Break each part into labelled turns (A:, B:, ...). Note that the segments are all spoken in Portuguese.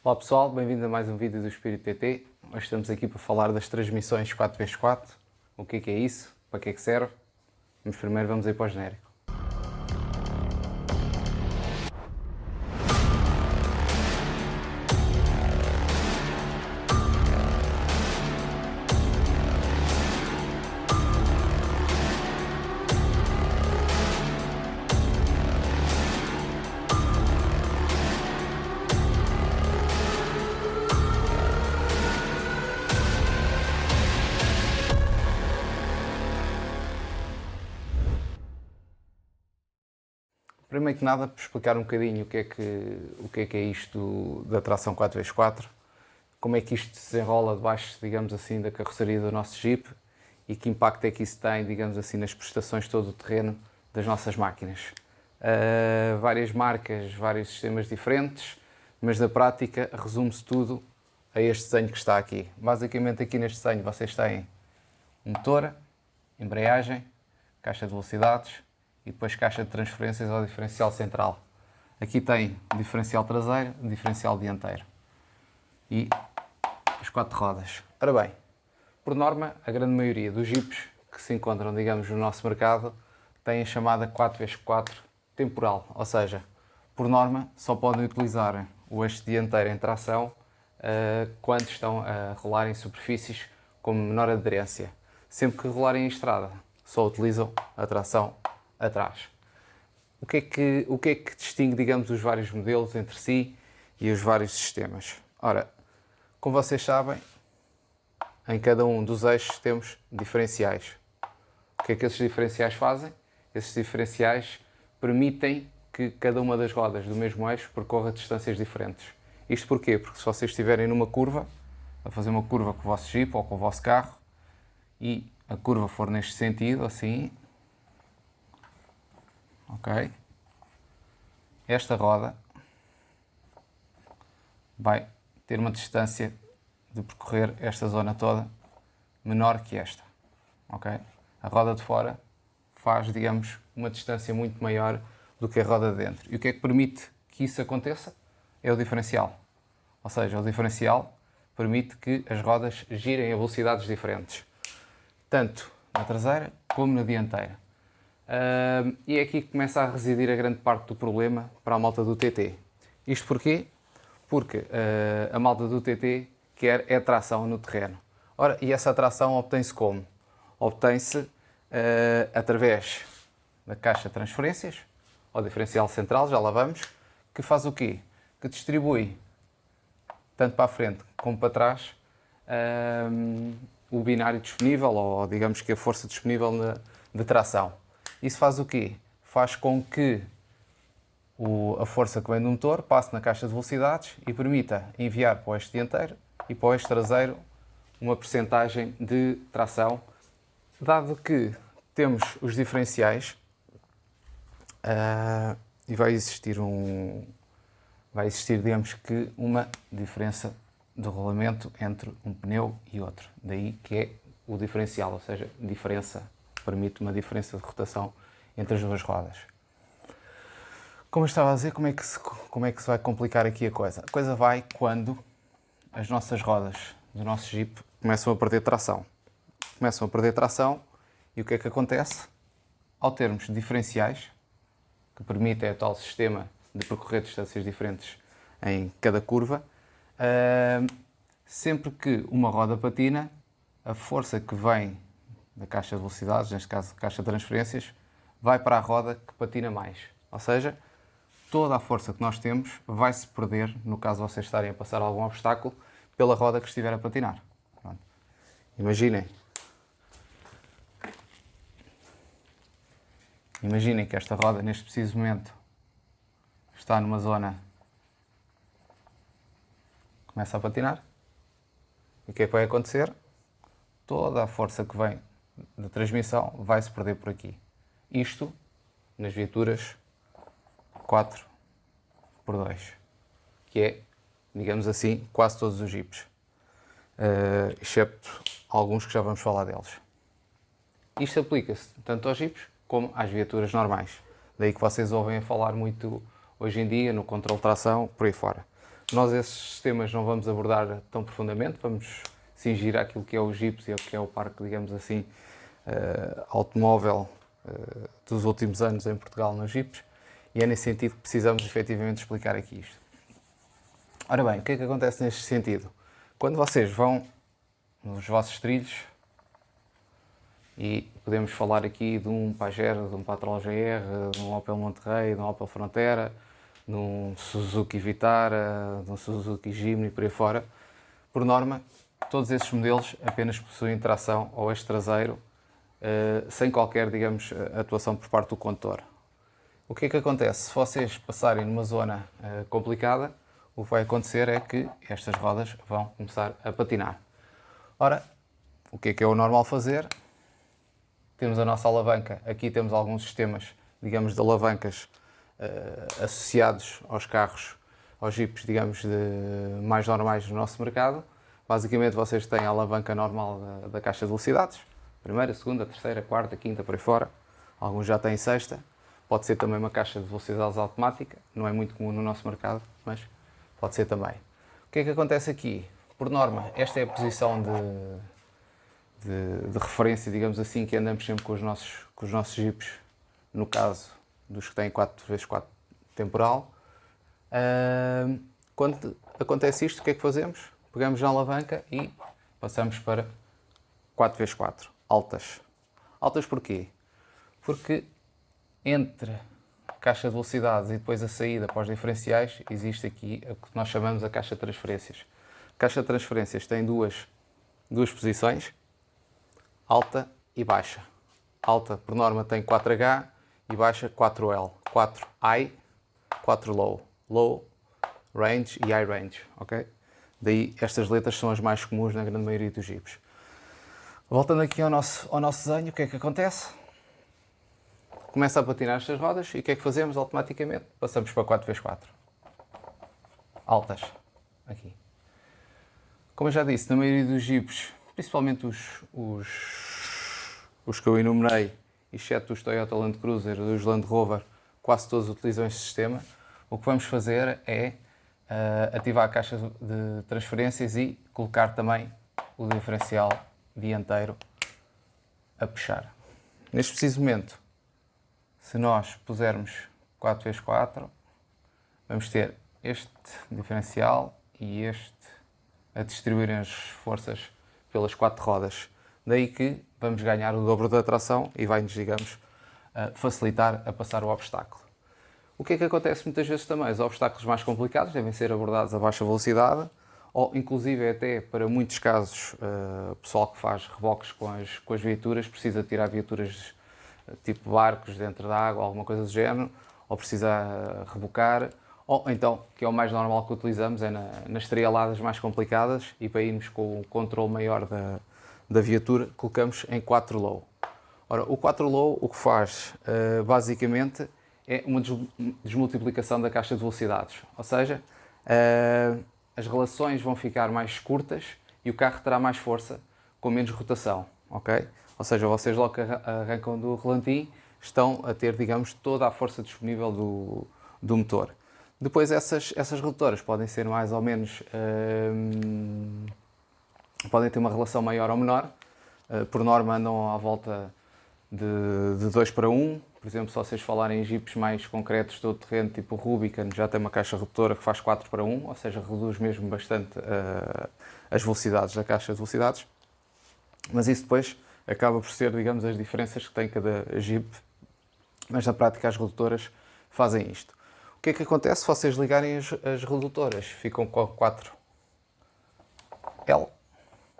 A: Olá pessoal, bem-vindos a mais um vídeo do Espírito TT. Hoje estamos aqui para falar das transmissões 4x4. O que é isso? Para que é que serve? Mas primeiro vamos aí para o genérico. Primeiro que nada, para explicar um bocadinho o que é isto da tração 4x4, como é que isto se desenrola debaixo, digamos assim, da carroceria do nosso Jeep e que impacto é que isso tem, digamos assim, nas prestações de todo o terreno das nossas máquinas. Várias marcas, vários sistemas diferentes, mas na prática resume-se tudo a este desenho que está aqui. Basicamente aqui neste desenho vocês têm motor, embreagem, caixa de velocidades, e depois caixa de transferências ao diferencial central. Aqui tem diferencial traseiro, diferencial dianteiro e as 4 rodas. Ora bem, por norma, a grande maioria dos Jeeps que se encontram, digamos, no nosso mercado têm a chamada 4x4 temporal, ou seja, por norma só podem utilizar o eixo dianteiro em tração quando estão a rolar em superfícies com menor aderência. Sempre que rolarem em estrada, só utilizam a tração atrás. O que é que distingue, digamos, os vários modelos entre si e os vários sistemas? Ora, como vocês sabem, em cada um dos eixos temos diferenciais. O que é que esses diferenciais fazem? Esses diferenciais permitem que cada uma das rodas do mesmo eixo percorra distâncias diferentes. Isto porquê? Porque se vocês estiverem numa curva, a fazer uma curva com o vosso Jeep ou com o vosso carro, e a curva for neste sentido, assim, ok? Esta roda vai ter uma distância de percorrer esta zona toda menor que esta, ok? A roda de fora faz, digamos, uma distância muito maior do que a roda de dentro. E o que é que permite que isso aconteça? É o diferencial. Ou seja, o diferencial permite que as rodas girem a velocidades diferentes, tanto na traseira como na dianteira. E é aqui que começa a residir a grande parte do problema para a malta do TT. Isto porquê? Porque a malta do TT quer é tração no terreno. Ora, e essa tração obtém-se como? Obtém-se através da caixa de transferências, ou diferencial central, já lá vamos, que faz o quê? Que distribui, tanto para a frente como para trás, o binário disponível, ou digamos que a força disponível de tração. Isso faz o quê? Faz com que a força que vem do motor passe na caixa de velocidades e permita enviar para o eixo dianteiro e para o eixo traseiro uma percentagem de tração. Dado que temos os diferenciais e vai existir, digamos que, uma diferença de rolamento entre um pneu e outro. Daí que é o diferencial, ou seja, permite uma diferença de rotação entre as duas rodas. Como eu estava a dizer, como é que se vai complicar aqui a coisa? A coisa vai quando as nossas rodas do nosso Jeep começam a perder tração. Começam a perder tração e o que é que acontece? Ao termos diferenciais, que permitem o tal sistema de percorrer distâncias diferentes em cada curva, sempre que uma roda patina, a força que vem da caixa de velocidades, neste caso caixa de transferências, vai para a roda que patina mais. Ou seja, toda a força que nós temos vai-se perder, no caso de vocês estarem a passar algum obstáculo, pela roda que estiver a patinar. Pronto. Imaginem que esta roda, neste preciso momento, está numa zona que começa a patinar. E o que é que vai acontecer? Toda a força que vem de transmissão vai-se perder por aqui. Isto nas viaturas 4x2, que é, digamos assim, quase todos os Jeeps, excepto alguns que já vamos falar deles. Isto aplica-se tanto aos Jeeps como às viaturas normais. Daí que vocês ouvem a falar muito hoje em dia no controle de tração, por aí fora. Nós esses sistemas não vamos abordar tão profundamente, vamos cingir àquilo que é o Jeep e o que é o parque, digamos assim, automóvel dos últimos anos em Portugal nos Jeeps, e é nesse sentido que precisamos efetivamente explicar aqui isto. Ora bem, o que é que acontece neste sentido? Quando vocês vão nos vossos trilhos, e podemos falar aqui de um Pajero, de um Patrol GR, de um Opel Monterrey, de um Opel Frontera, de um Suzuki Vitara, de um Suzuki Jimny, por aí fora, por norma, todos esses modelos apenas possuem tração ao eixo traseiro, sem qualquer, digamos, atuação por parte do condutor. O que é que acontece? Se vocês passarem numa zona complicada, o que vai acontecer é que estas rodas vão começar a patinar. Ora, o que é o normal fazer? Temos a nossa alavanca. Aqui temos alguns sistemas, digamos, de alavancas associados aos carros, aos Jeeps, digamos, mais normais no nosso mercado. Basicamente, vocês têm a alavanca normal da caixa de velocidades. Primeira, segunda, terceira, quarta, quinta, por aí fora. Alguns já têm sexta. Pode ser também uma caixa de velocidades automática. Não é muito comum no nosso mercado, mas pode ser também. O que é que acontece aqui? Por norma, esta é a posição de referência, digamos assim, que andamos sempre com os nossos Jeeps, no caso dos que têm 4x4 temporal. Quando acontece isto, o que é que fazemos? Pegamos na alavanca e passamos para 4x4, altas. Altas porquê? Porque entre a caixa de velocidades e depois a saída para os diferenciais, existe aqui o que nós chamamos a caixa de transferências. A caixa de transferências tem duas posições, alta e baixa. Alta, por norma, tem 4H e baixa 4L. 4 high, 4 low. Low range e high range, ok? Daí estas letras são as mais comuns na grande maioria dos Jeeps. Voltando aqui ao nosso desenho, o que é que acontece? Começa a patinar estas rodas e o que é que fazemos automaticamente? Passamos para 4x4. Altas. Aqui. Como eu já disse, na maioria dos Jeeps, principalmente os que eu enumerei, exceto os Toyota Land Cruiser e os Land Rover, quase todos utilizam este sistema. O que vamos fazer é ativar a caixa de transferências e colocar também o diferencial dianteiro a puxar. Neste preciso momento, se nós pusermos 4x4, vamos ter este diferencial e este a distribuírem as forças pelas 4 rodas. Daí que vamos ganhar o dobro da tração e vai-nos, digamos, facilitar a passar o obstáculo. O que é que acontece muitas vezes também? Os obstáculos mais complicados devem ser abordados a baixa velocidade, ou inclusive até para muitos casos, o pessoal que faz reboques com as viaturas precisa tirar viaturas tipo barcos dentro da água, alguma coisa do género, ou precisa rebocar, ou então, que é o mais normal que utilizamos, é nas trialadas mais complicadas, e para irmos com o controle maior da viatura, colocamos em 4 low. Ora, o 4 low o que faz, basicamente, é uma desmultiplicação da caixa de velocidades. Ou seja, as relações vão ficar mais curtas e o carro terá mais força com menos rotação, ok? Ou seja, vocês logo que arrancam do relantim, estão a ter, digamos, toda a força disponível do motor. Depois essas redutoras podem ser mais ou menos, podem ter uma relação maior ou menor, por norma andam à volta de 2 para 1, por exemplo, se vocês falarem em Jeeps mais concretos todo terreno, tipo o Rubicon, já tem uma caixa redutora que faz 4 para 1, ou seja, reduz mesmo bastante as velocidades da caixa de velocidades, mas isso depois acaba por ser, digamos, as diferenças que tem cada Jeep, mas na prática as redutoras fazem isto. O que é que acontece se vocês ligarem as redutoras? Ficam com 4L,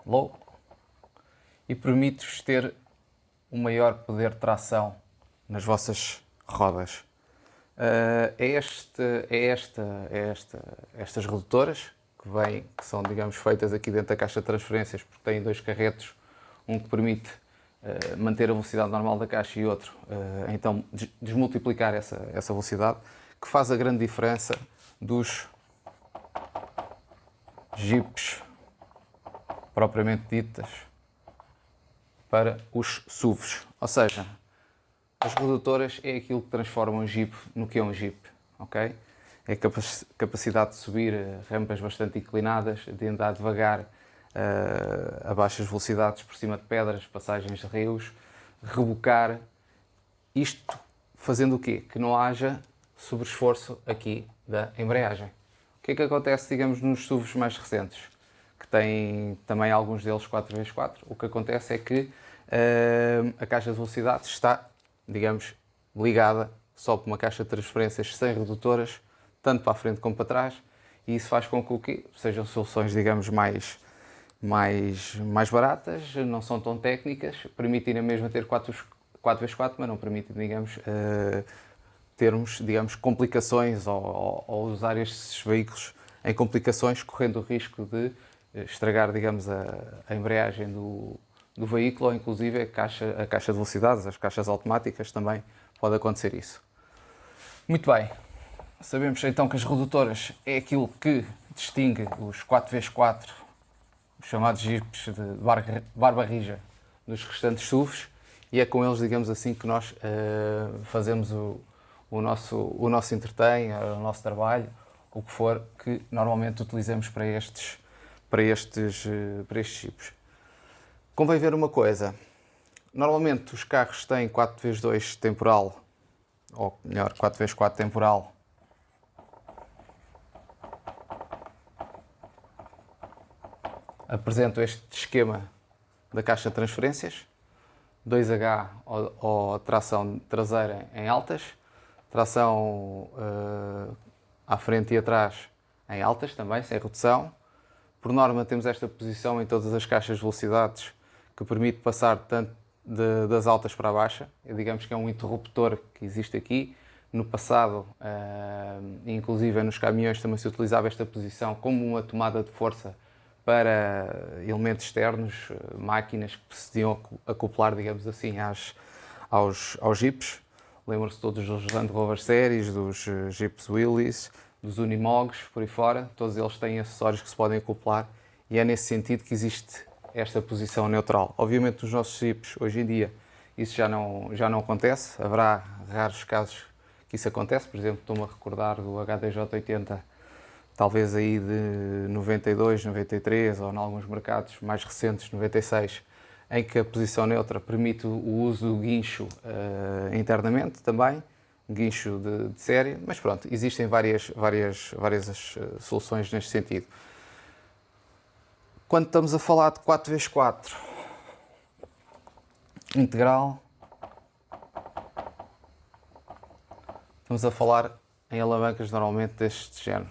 A: low, e permite-vos ter um maior poder de tração nas vossas rodas. Estas redutoras que são, digamos, feitas aqui dentro da caixa de transferências, porque têm 2 carretos, um que permite manter a velocidade normal da caixa e outro, então desmultiplicar essa velocidade, que faz a grande diferença dos Jeeps propriamente ditas para os SUVs. Ou seja, as redutoras é aquilo que transforma um Jeep no que é um Jeep, ok? é a capacidade de subir rampas bastante inclinadas, de andar devagar a baixas velocidades por cima de pedras, passagens de rios, rebocar. Isto fazendo o quê? Que não haja sobreesforço aqui da embreagem. O que é que acontece, digamos, nos SUVs mais recentes, que têm também alguns deles 4x4? O que acontece é que a caixa de velocidades está, digamos, ligada só por uma caixa de transferências sem redutoras, tanto para a frente como para trás, e isso faz com que o quê? Sejam soluções, digamos, mais baratas, não são tão técnicas, permitem a mesma ter 4x4, mas não permitem, digamos, termos, digamos, complicações ou usar estes veículos em complicações, correndo o risco de estragar, digamos, a embreagem do veículo, ou inclusive a caixa de velocidades, as caixas automáticas, também pode acontecer isso. Muito bem, sabemos então que as redutoras é aquilo que distingue os 4x4, os chamados Jeeps de barba rija, dos restantes SUVs, e é com eles, digamos assim, que nós fazemos o nosso entretém, o nosso trabalho, o que for que normalmente utilizamos para estes Jeeps. Convém ver uma coisa, normalmente os carros têm 4x2 temporal, ou melhor, 4x4 temporal, apresento este esquema da caixa de transferências, 2H ou tração traseira em altas, tração à frente e atrás em altas também, sem redução. Por norma temos esta posição em todas as caixas de velocidades, que permite passar tanto das altas para a baixa. Digamos que é um interruptor que existe aqui. No passado, inclusive nos caminhões, também se utilizava esta posição como uma tomada de força para elementos externos, máquinas que se podiam acoplar, digamos assim, aos Jeeps. Lembram-se todos dos Land Rover Series, dos Jeeps Willys, dos Unimogs, por aí fora. Todos eles têm acessórios que se podem acoplar e é nesse sentido que existe esta posição neutral. Obviamente nos nossos Jeeps, hoje em dia, isso já não acontece. Haverá raros casos que isso acontece. Por exemplo, estou-me a recordar do HDJ80, talvez aí de 92, 93, ou em alguns mercados mais recentes, 96, em que a posição neutra permite o uso do guincho internamente também, um guincho de série, mas pronto, existem várias soluções neste sentido. Quando estamos a falar de 4x4 integral, estamos a falar em alavancas normalmente deste género.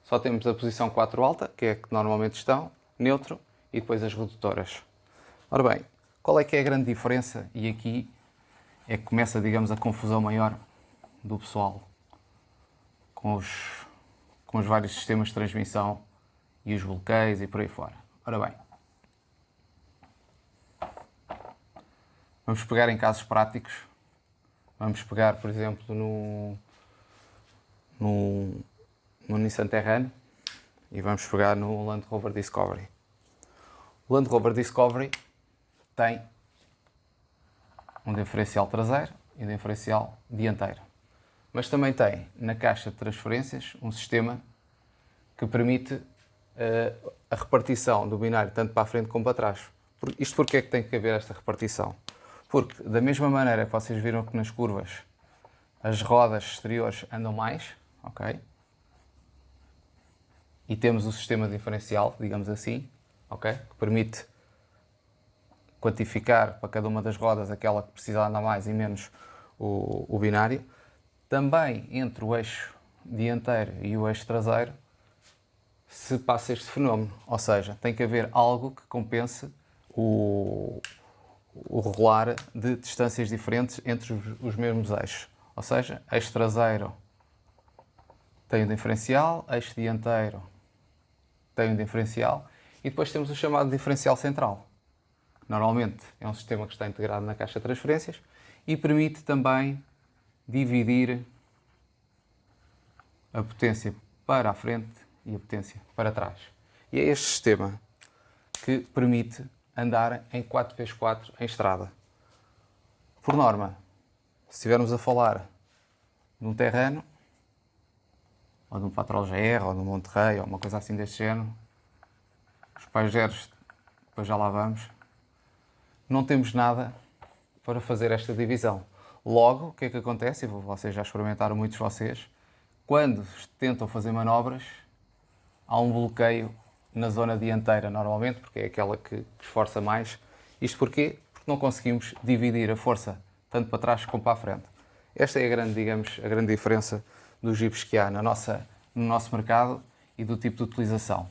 A: Só temos a posição 4 alta, que é a que normalmente estão, neutro, e depois as redutoras. Ora bem, qual é que é a grande diferença? E aqui é que começa, digamos, a confusão maior do pessoal com os vários sistemas de transmissão e os bloqueios e por aí fora. Ora bem, vamos pegar em casos práticos. Vamos pegar, por exemplo, no Nissan Terrano e vamos pegar no Land Rover Discovery. O Land Rover Discovery tem um diferencial traseiro e um diferencial dianteiro, mas também tem na caixa de transferências um sistema que permite a repartição do binário tanto para a frente como para trás. Isto porque é que tem que haver esta repartição? Porque da mesma maneira que vocês viram que nas curvas as rodas exteriores andam mais, ok? E temos o sistema diferencial, digamos assim, ok? Que permite quantificar para cada uma das rodas aquela que precisa andar mais e menos o binário. Também entre o eixo dianteiro e o eixo traseiro se passa este fenómeno, ou seja, tem que haver algo que compense o rolar de distâncias diferentes entre os mesmos eixos. Ou seja, eixo traseiro tem um diferencial, eixo dianteiro tem um diferencial e depois temos o chamado diferencial central. Normalmente é um sistema que está integrado na caixa de transferências e permite também dividir a potência para a frente e a potência para trás. E é este sistema que permite andar em 4x4 em estrada. Por norma, se estivermos a falar de um Terrano, ou de um Patrol GR, ou de um Monterrey, ou uma coisa assim deste género. Os Pajeros, depois já lá vamos. Não temos nada para fazer esta divisão. Logo, o que é que acontece? E vocês já experimentaram, muitos de vocês, quando tentam fazer manobras, há um bloqueio na zona dianteira, normalmente, porque é aquela que esforça mais. Isto porquê? Porque não conseguimos dividir a força tanto para trás como para a frente. Esta é a grande, digamos, a grande diferença dos jipes que há no nosso mercado e do tipo de utilização.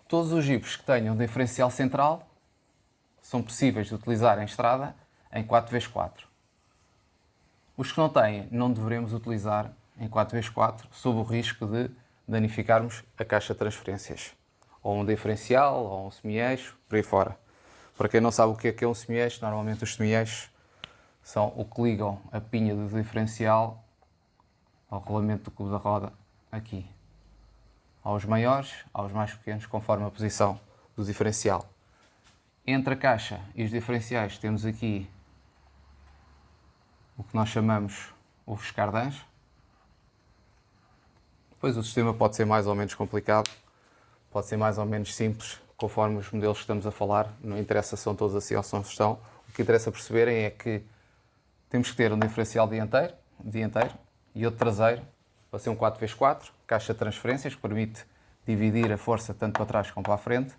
A: Todos os jipes que tenham diferencial central são possíveis de utilizar em estrada em 4x4. Os que não têm, não devemos utilizar em 4x4, sob o risco de danificarmos a caixa de transferências. Ou um diferencial, ou um semi-eixo, por aí fora. Para quem não sabe o que é um semi-eixo, normalmente os semi-eixos são o que ligam a pinha do diferencial ao rolamento do cubo da roda, aqui. Aos maiores, aos mais pequenos, conforme a posição do diferencial. Entre a caixa e os diferenciais temos aqui o que nós chamamos os cardãs. Depois o sistema pode ser mais ou menos complicado, pode ser mais ou menos simples, conforme os modelos que estamos a falar. Não interessa se são todos assim ou se não estão. O que interessa perceberem é que temos que ter um diferencial dianteiro e outro traseiro, para ser um 4x4, caixa de transferências, que permite dividir a força tanto para trás como para a frente.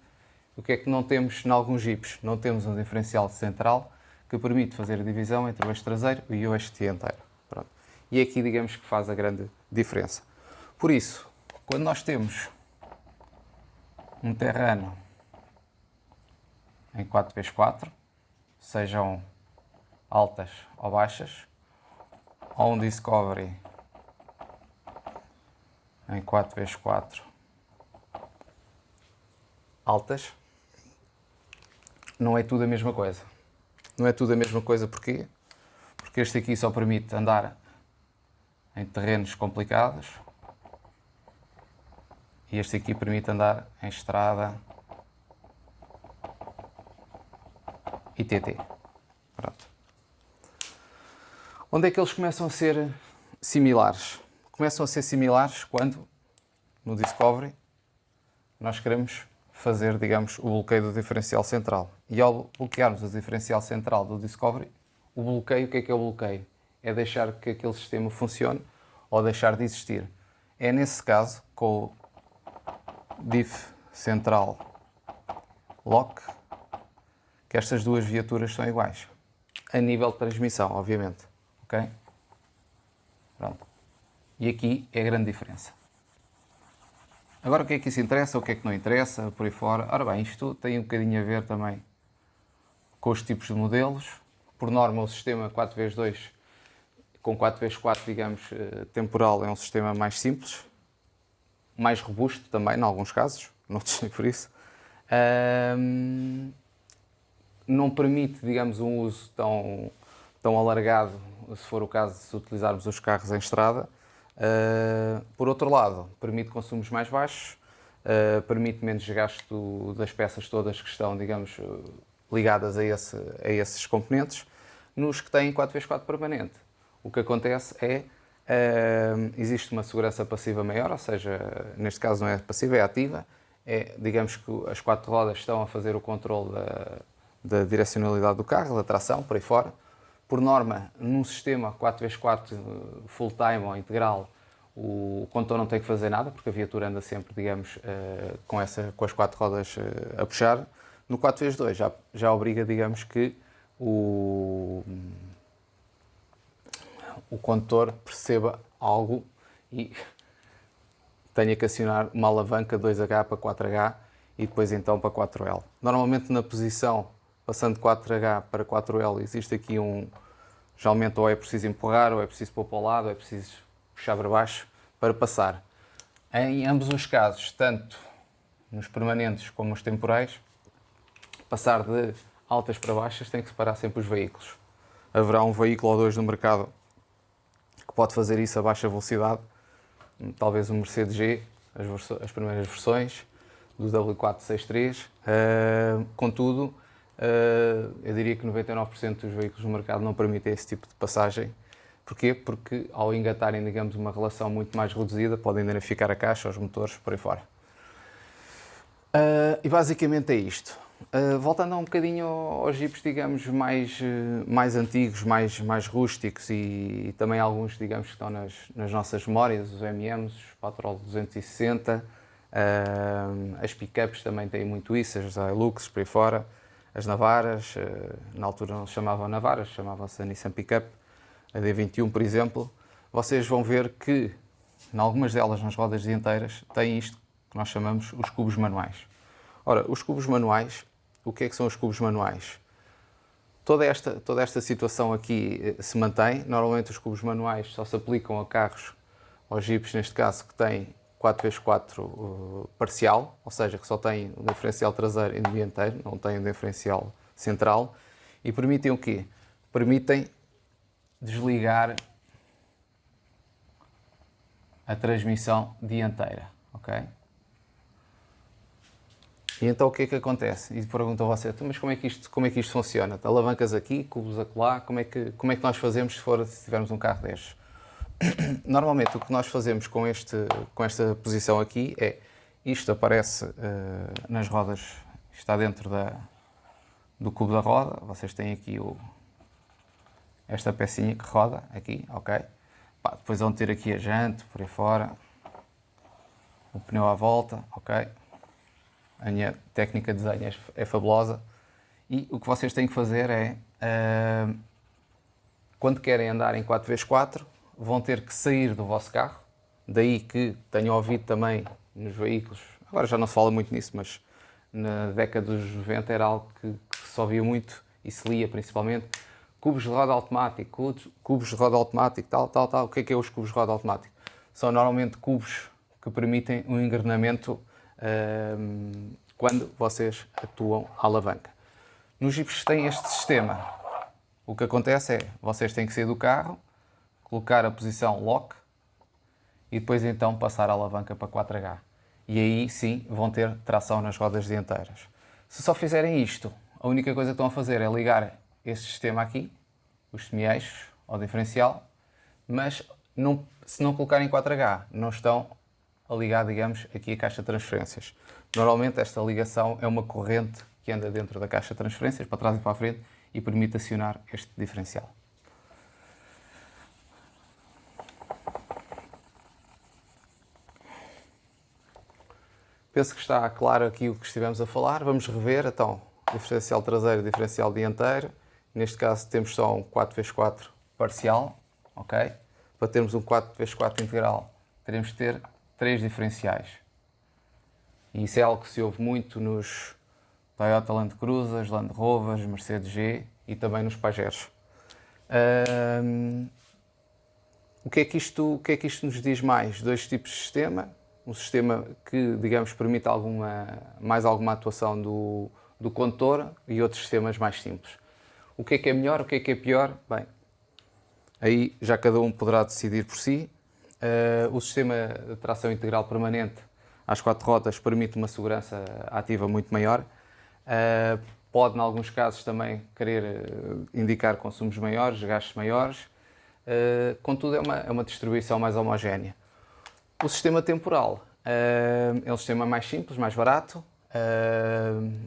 A: O que é que não temos em alguns jipes? Não temos um diferencial central que permite fazer a divisão entre o eixo traseiro e o eixo dianteiro. Pronto. E aqui, digamos que faz a grande diferença. Por isso, quando nós temos um Terrano em 4x4, sejam altas ou baixas, ou um Discovery em 4x4 altas, não é tudo a mesma coisa. Não é tudo a mesma coisa porquê? Porque este aqui só permite andar em terrenos complicados e este aqui permite andar em estrada e TT. Pronto. Onde é que eles começam a ser similares? Começam a ser similares quando, no Discovery, nós queremos fazer, digamos, o bloqueio do diferencial central. E ao bloquearmos o diferencial central do Discovery, o bloqueio, o que é o bloqueio? É deixar que aquele sistema funcione ou deixar de existir. É nesse caso, com o Diff Central Lock, que estas duas viaturas são iguais. A nível de transmissão, obviamente. Ok? Pronto. E aqui é a grande diferença. Agora o que é que isso interessa, o que é que não interessa, por aí fora. Ora bem, isto tem um bocadinho a ver também com os tipos de modelos. Por norma, o sistema 4x2 com 4x4, digamos, temporal é um sistema mais simples, mais robusto também, em alguns casos, não sei por isso. Não permite, digamos, um uso tão alargado, se for o caso, se utilizarmos os carros em estrada. Por outro lado, permite consumos mais baixos, permite menos gasto das peças todas que estão, digamos, ligadas a esses componentes, nos que têm 4x4 permanente. O que acontece é existe uma segurança passiva maior, ou seja, neste caso não é passiva, é ativa. Digamos que as quatro rodas estão a fazer o controle da direcionalidade do carro, da tração, por aí fora. Por norma, num sistema 4x4 full-time ou integral, o condutor não tem que fazer nada, porque a viatura anda sempre, digamos, com as quatro rodas a puxar. No 4x2 já obriga, digamos, que o condutor perceba algo e tenha que acionar uma alavanca 2H para 4H e depois então para 4L. Normalmente na posição, passando de 4H para 4L, existe aqui geralmente ou é preciso empurrar, ou é preciso pôr para o lado, ou é preciso puxar para baixo para passar. Em ambos os casos, tanto nos permanentes como nos temporais, passar de altas para baixas tem que separar sempre os veículos. Haverá um veículo ou dois no mercado que pode fazer isso a baixa velocidade, talvez o Mercedes G, as primeiras versões do W463. Contudo, eu diria que 99% dos veículos no mercado não permitem esse tipo de passagem, Porquê? Porque ao engatarem, digamos, uma relação muito mais reduzida, podem danificar a caixa, os motores, por aí fora. E basicamente é isto. Voltando um bocadinho aos jipes, digamos, mais antigos, mais rústicos e também alguns, digamos, que estão nas nossas memórias, os MMs, os Patrol 260, as pickups também têm muito isso, as Hilux, por aí fora, as Navaras, na altura não se chamavam Navaras, chamavam-se a Nissan Pickup, a D21, por exemplo. Vocês vão ver que, em algumas delas, nas rodas dianteiras, têm isto que nós chamamos os cubos manuais. Ora, os cubos manuais, o que é que são os cubos manuais? Toda esta situação aqui se mantém. Normalmente os manuais só se aplicam a carros, aos jipes neste caso, que têm 4x4 parcial, ou seja, que só têm o diferencial traseiro e dianteiro, não têm o diferencial central, e permitem o quê? Permitem desligar a transmissão dianteira, ok? E então o que é que acontece? E perguntam a você, mas como é que isto funciona? Alavancas aqui, cubos acolá, como é que nós fazemos se tivermos um carro destes? Normalmente o que nós fazemos com esta posição aqui é, isto aparece nas rodas, está dentro do cubo da roda, vocês têm aqui esta pecinha que roda aqui, ok? Depois vão ter aqui a jante, por aí fora, o pneu à volta, ok? A minha técnica de desenho é fabulosa e o que vocês têm que fazer é, quando querem andar em 4x4, vão ter que sair do vosso carro, daí que tenho ouvido também nos veículos, agora já não se fala muito nisso, mas na década dos 90 era algo que se ouvia muito e se lia principalmente, cubos de roda automático, tal. O que é os cubos de roda automático? São normalmente cubos que permitem um engrenamento quando vocês atuam à alavanca. Nos jipes tem este sistema. O que acontece é, vocês têm que sair do carro, colocar a posição lock e depois então passar a alavanca para 4H. E aí sim vão ter tração nas rodas dianteiras. Se só fizerem isto, a única coisa que estão a fazer é ligar este sistema aqui, os semi-eixos ao diferencial, mas se não colocarem 4H, não estão a ligar, digamos, aqui a caixa de transferências. Normalmente esta ligação é uma corrente que anda dentro da caixa de transferências, para trás e para a frente, e permite acionar este diferencial. Penso que está claro aqui o que estivemos a falar. Vamos rever, então, diferencial traseiro e diferencial dianteiro. Neste caso temos só um 4x4 parcial, ok? Para termos um 4x4 integral, teremos de ter 3 diferenciais. E isso é algo que se ouve muito nos Toyota Land Cruisers, Land Rovers, Mercedes G e também nos Pajeros. O que é que isto nos diz mais? 2 tipos de sistema. Um sistema que, digamos, permite mais alguma atuação do condutor e outros sistemas mais simples. O que é melhor, o que é pior? Bem, aí já cada um poderá decidir por si. O sistema de tração integral permanente às 4 rodas permite uma segurança ativa muito maior. Pode, em alguns casos, também querer indicar consumos maiores, gastos maiores. Contudo, é uma distribuição mais homogénea. O sistema temporal é um sistema mais simples, mais barato.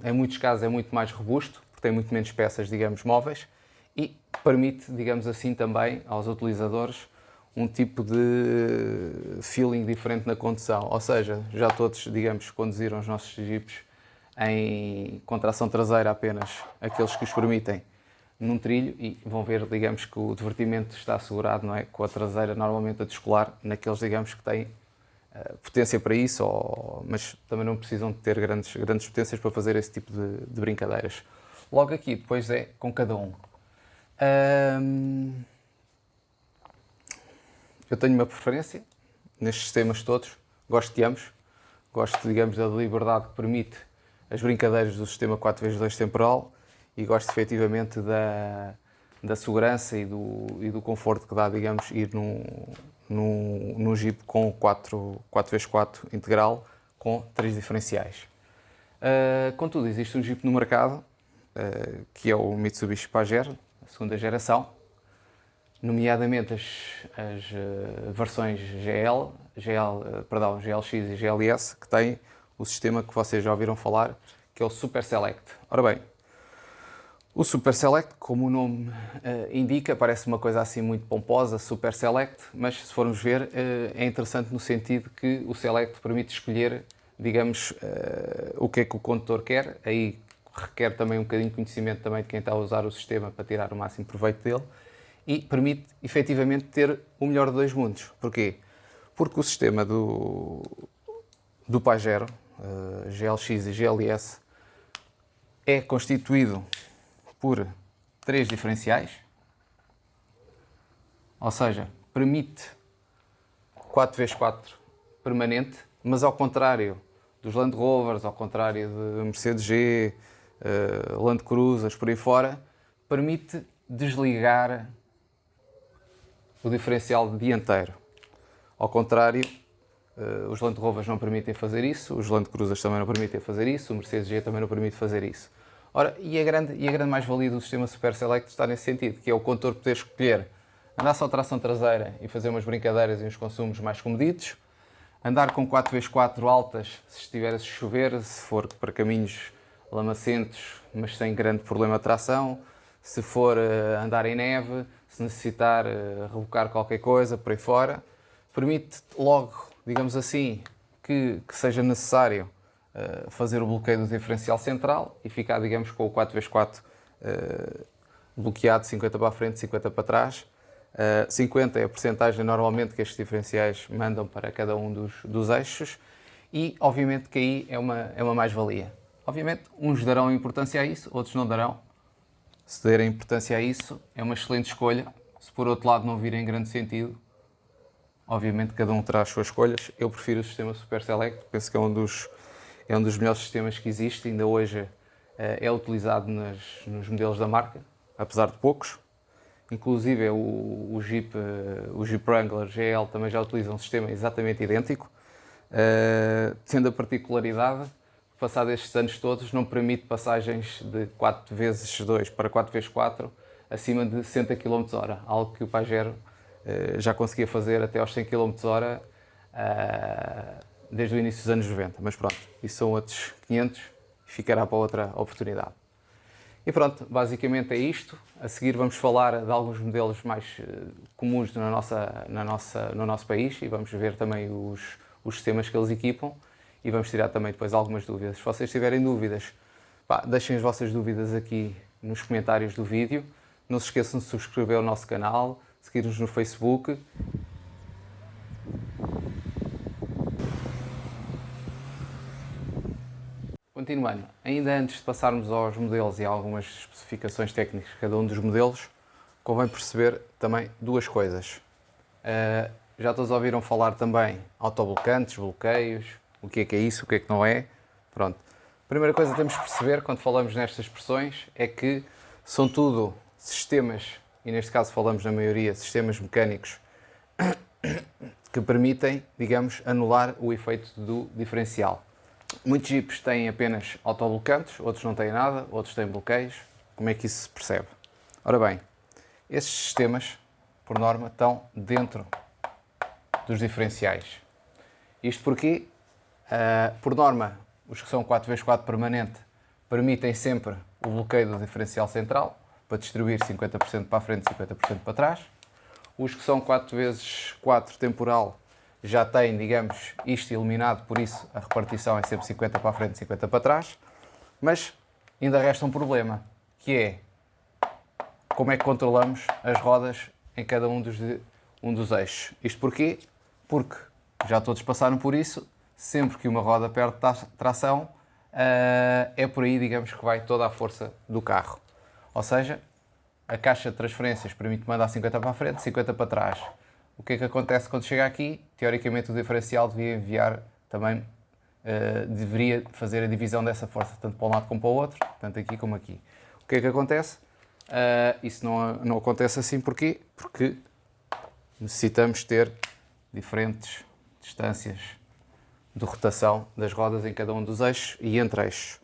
A: Em muitos casos é muito mais robusto, porque tem muito menos peças, digamos, móveis. E permite, digamos assim, também aos utilizadores um tipo de feeling diferente na condução. Ou seja, já todos, digamos, conduziram os nossos jipes com tração traseira apenas, aqueles que os permitem num trilho, e vão ver, digamos, que o divertimento está assegurado, não é? Com a traseira normalmente a descolar naqueles, digamos, que têm potência para isso, mas também não precisam de ter grandes potências para fazer esse tipo de brincadeiras. Logo aqui, depois é com cada um. Eu tenho uma preferência nestes sistemas todos, gosto de ambos, gosto, digamos, da liberdade que permite as brincadeiras do sistema 4x2 temporal e gosto efetivamente da segurança e do conforto que dá, digamos, ir num Jeep com 4x4 integral com 3 diferenciais. Contudo, existe um Jeep no mercado, que é o Mitsubishi Pajero, a segunda geração, nomeadamente as versões GLX e GLS, que têm o sistema que vocês já ouviram falar, que é o Super Select. Ora bem, o Super Select, como o nome indica, parece uma coisa assim muito pomposa, Super Select, mas se formos ver, é interessante no sentido que o Select permite escolher, digamos, o que é que o condutor quer. Aí requer também um bocadinho de conhecimento também de quem está a usar o sistema para tirar o máximo proveito dele, e permite efetivamente ter o melhor de dois mundos. Porquê? Porque o sistema do Pajero, GLX e GLS, é constituído por 3 diferenciais, ou seja, permite 4x4 permanente, mas ao contrário dos Land Rovers, ao contrário de Mercedes G, Land Cruzers, por aí fora, permite desligar o diferencial dianteiro. Ao contrário, os Land Rovers não permitem fazer isso, os Land Cruzers também não permitem fazer isso, o Mercedes G também não permite fazer isso. Ora, e a grande mais-valia do sistema Super Select está nesse sentido, que é o condutor poder escolher andar só tração traseira e fazer umas brincadeiras e uns consumos mais comedidos, andar com 4x4 altas se estiver a chover, se for para caminhos lamacentos, mas sem grande problema de tração, se for andar em neve, se necessitar rebocar qualquer coisa por aí fora, permite logo, digamos assim, que seja necessário fazer o bloqueio do diferencial central e ficar, digamos, com o 4x4 bloqueado, 50 para a frente, 50 para trás. 50 é a percentagem normalmente que estes diferenciais mandam para cada um dos eixos, e obviamente que aí é uma mais-valia. Obviamente uns darão importância a isso, outros não darão. Se derem importância a isso, é uma excelente escolha. Se por outro lado não virem grande sentido, obviamente cada um terá as suas escolhas. Eu prefiro o sistema Super Select, penso que é um dos melhores sistemas que existe, ainda hoje é utilizado nos modelos da marca, apesar de poucos. Inclusive o Jeep Wrangler GL também já utiliza um sistema exatamente idêntico, tendo a particularidade, passado estes anos todos, não permite passagens de 4x2 para 4x4 acima de 60 km/h, algo que o Pajero já conseguia fazer até aos 100 km/h desde o início dos anos 90. Mas pronto, isso são outros 500 e ficará para outra oportunidade. E pronto, basicamente é isto. A seguir vamos falar de alguns modelos mais comuns no nosso país, e vamos ver também os sistemas que eles equipam, e vamos tirar também depois algumas dúvidas. Se vocês tiverem dúvidas, deixem as vossas dúvidas aqui nos comentários do vídeo. Não se esqueçam de subscrever o nosso canal, seguir-nos no Facebook. Continuando, ainda antes de passarmos aos modelos e a algumas especificações técnicas de cada um dos modelos, convém perceber também duas coisas. Já todos ouviram falar também autoblocantes, bloqueios, o que é isso, o que não é. Pronto. A primeira coisa que temos que perceber quando falamos nestas expressões é que são tudo sistemas, e neste caso falamos na maioria sistemas mecânicos, que permitem, digamos, anular o efeito do diferencial. Muitos Jeeps têm apenas autoblocantes, outros não têm nada, outros têm bloqueios. Como é que isso se percebe? Ora bem, esses sistemas, por norma, estão dentro dos diferenciais. Isto porque, por norma, os que são 4x4 permanente permitem sempre o bloqueio do diferencial central, para distribuir 50% para a frente e 50% para trás. Os que são 4x4 temporal já têm, digamos, isto eliminado, por isso a repartição é sempre 50 para a frente e 50 para trás. Mas ainda resta um problema, que é como é que controlamos as rodas em cada um dos eixos. Isto porquê? Porque já todos passaram por isso, sempre que uma roda perde tração, é por aí, digamos, que vai toda a força do carro. Ou seja, a caixa de transferências permite mandar 50 para a frente, 50 para trás. O que é que acontece quando chega aqui? Teoricamente o diferencial devia enviar também, deveria fazer a divisão dessa força, tanto para um lado como para o outro, tanto aqui como aqui. O que é que acontece? Isso não acontece assim, porquê? Porque necessitamos ter diferentes distâncias de rotação das rodas em cada um dos eixos e entre eixos.